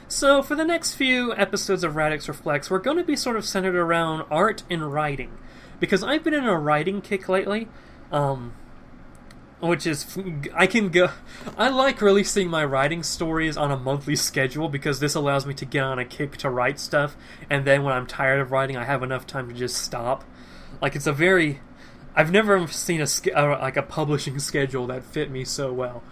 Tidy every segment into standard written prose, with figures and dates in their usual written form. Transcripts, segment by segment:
So, for the next few episodes of Radix Reflects, we're going to be sort of centered around art and writing. Because I've been in a writing kick lately, which is, I like releasing my writing stories on a monthly schedule because this allows me to get on a kick to write stuff, and then when I'm tired of writing, I have enough time to just stop. I've never seen a publishing schedule that fit me so well.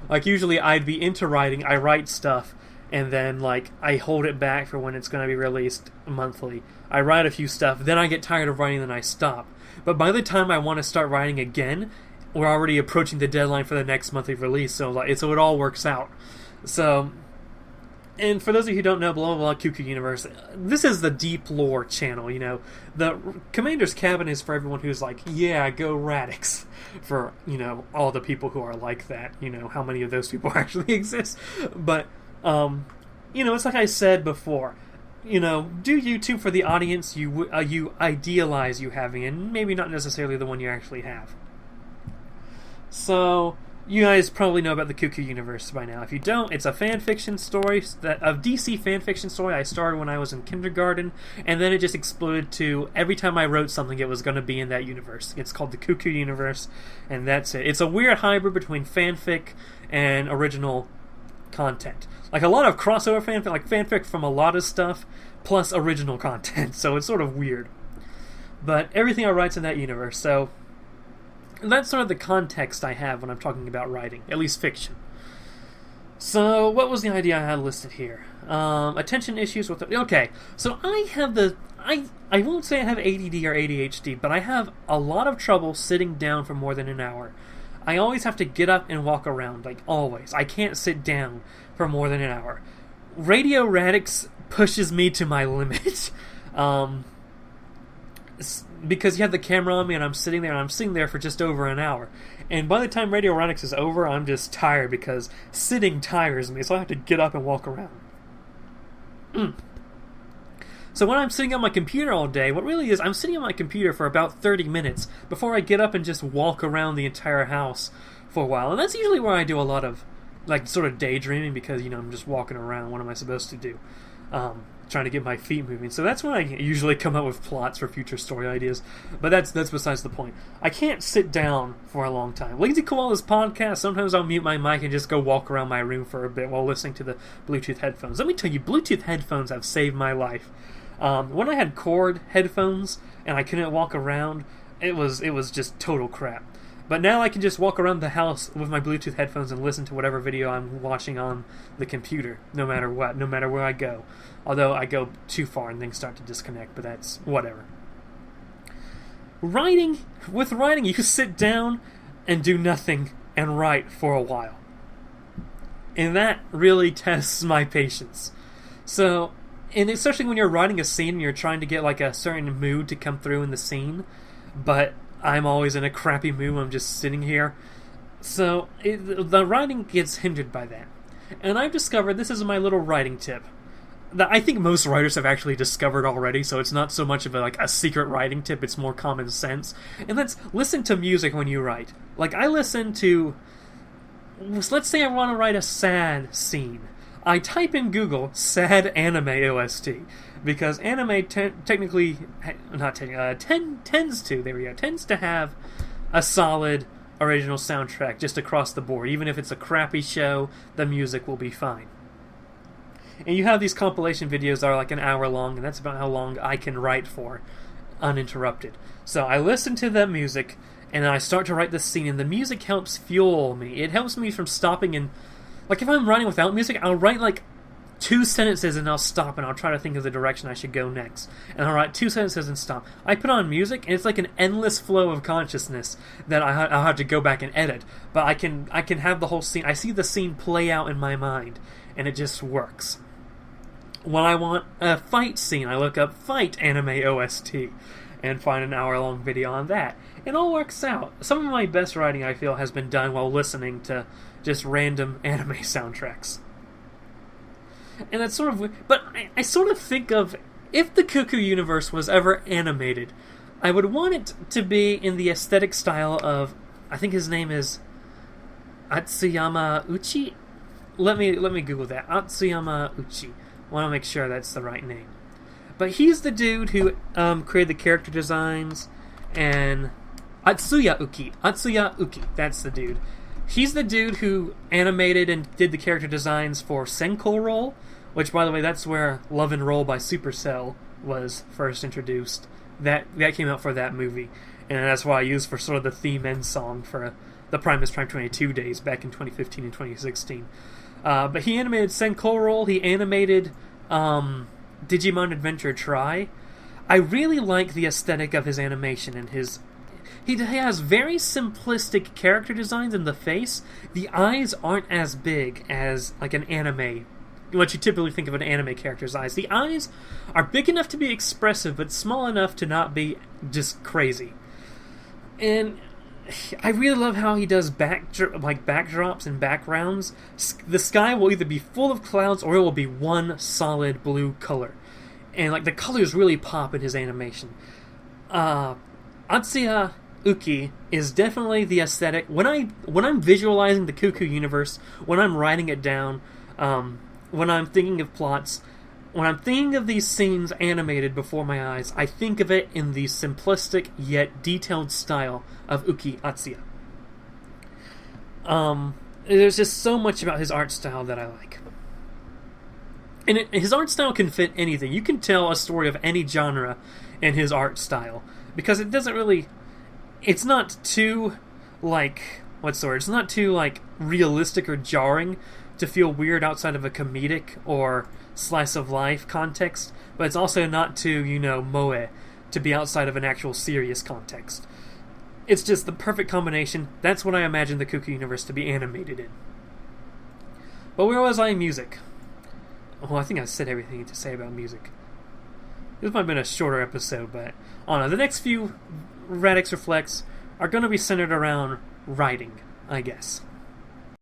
Like, usually I'd be into writing, I write stuff, and then, I hold it back for when it's going to be released monthly. I write a few stuff, then I get tired of writing, then I stop. But by the time I want to start writing again, we're already approaching the deadline for the next monthly release, so it all works out. So, and for those of you who don't know, blah, blah, blah, Cuckoo Universe, this is the deep lore channel, The Commander's Cabin is for everyone who's like, yeah, go Radix. For, all the people who are like that, how many of those people actually exist. But, it's like I said before, do YouTube for the audience you idealize you having, and maybe not necessarily the one you actually have. So, you guys probably know about the Cuckoo Universe by now. If you don't, it's a fanfiction story, a DC fanfiction story I started when I was in kindergarten, and then it just exploded to every time I wrote something it was going to be in that universe. It's called the Cuckoo Universe, and that's it. It's a weird hybrid between fanfic and original content. Like a lot of crossover fanfic, like fanfic from a lot of stuff, plus original content, so it's sort of weird. But everything I write's in that universe, so that's sort of the context I have when I'm talking about writing, at least fiction. So, what was the idea I had listed here? Attention issues with... Okay, so I have I won't say I have ADD or ADHD, but I have a lot of trouble sitting down for more than an hour. I always have to get up and walk around, always. I can't sit down for more than an hour. Radio Radix pushes me to my limit. Because you have the camera on me and I'm sitting there for just over an hour. And by the time Radio Radix is over, I'm just tired because sitting tires me, so I have to get up and walk around. So when I'm sitting on my computer all day, what really is, I'm sitting on my computer for about 30 minutes before I get up and just walk around the entire house for a while. And that's usually where I do a lot of, sort of daydreaming because, I'm just walking around. What am I supposed to do? Trying to get my feet moving. So that's when I usually come up with plots for future story ideas. But that's besides the point. I can't sit down for a long time. Lazy KOALAS podcast, sometimes I'll mute my mic and just go walk around my room for a bit while listening to the Bluetooth headphones. Let me tell you, Bluetooth headphones have saved my life. When I had cord headphones and I couldn't walk around, it was just total crap. But now I can just walk around the house with my Bluetooth headphones and listen to whatever video I'm watching on the computer, no matter what, no matter where I go. Although I go too far and things start to disconnect, but that's whatever. With writing, you can sit down and do nothing and write for a while. And that really tests my patience. So, and especially when you're writing a scene and you're trying to get a certain mood to come through in the scene, but I'm always in a crappy mood when I'm just sitting here. So, the writing gets hindered by that. And I've discovered, this is my little writing tip, that I think most writers have actually discovered already, so it's not so much of a secret writing tip, it's more common sense. And that's, listen to music when you write. I listen to... Let's say I want to write a sad scene. I type in Google, sad anime OST. Because anime tends to have a solid original soundtrack just across the board. Even if it's a crappy show, the music will be fine. And you have these compilation videos that are an hour long, and that's about how long I can write for, uninterrupted. So I listen to that music, and then I start to write the scene, and the music helps fuel me. It helps me from stopping and... if I'm writing without music, I'll write 2 sentences and I'll stop and I'll try to think of the direction I should go next. And I'll write 2 sentences and stop. I put on music and it's like an endless flow of consciousness that I'll have to go back and edit. But I can have the whole scene. I see the scene play out in my mind and it just works. When I want a fight scene, I look up fight anime OST and find an hour-long video on that. It all works out. Some of my best writing, I feel, has been done while listening to just random anime soundtracks. And that's sort of weird. But I sort of think of, if the Cuckoo Universe was ever animated, I would want it to be in the aesthetic style of, I think his name is Atsuyama Uchi? Let me Google that. Atsuyama Uchi. I want to make sure that's the right name. But he's the dude who created the character designs, and Atsuya Uki, that's the dude. He's the dude who animated and did the character designs for Senko Roll, which, by the way, that's where Love and Roll by Supercell was first introduced. That came out for that movie, and that's why I used for sort of the theme end song for the Primus Prime 22 days back in 2015 and 2016. But he animated Senko Roll, he animated Digimon Adventure Tri. I really like the aesthetic of his animation and his... He has very simplistic character designs in the face. The eyes aren't as big as like an anime, what you typically think of an anime character's eyes. The eyes are big enough to be expressive, but small enough to not be just crazy. And I really love how he does backdrops and backgrounds. The sky will either be full of clouds or it will be one solid blue color. And like the colors really pop in his animation. Atsuya Uki is definitely the aesthetic. When I'm visualizing the Cuckoo universe, when I'm writing it down, when I'm thinking of plots, when I'm thinking of these scenes animated before my eyes, I think of it in the simplistic yet detailed style of Uki Atsuya. There's just so much about his art style that I like. And his art style can fit anything. You can tell a story of any genre in his art style, because it doesn't really... It's not too, it's not too, realistic or jarring to feel weird outside of a comedic or slice of life context, but it's also not too, moe to be outside of an actual serious context. It's just the perfect combination. That's what I imagine the Cuckoo universe to be animated in. But where was I in music? Well, I think I said everything to say about music. This might have been a shorter episode, but I don't know. The next few Radix Reflects are going to be centered around writing, I guess.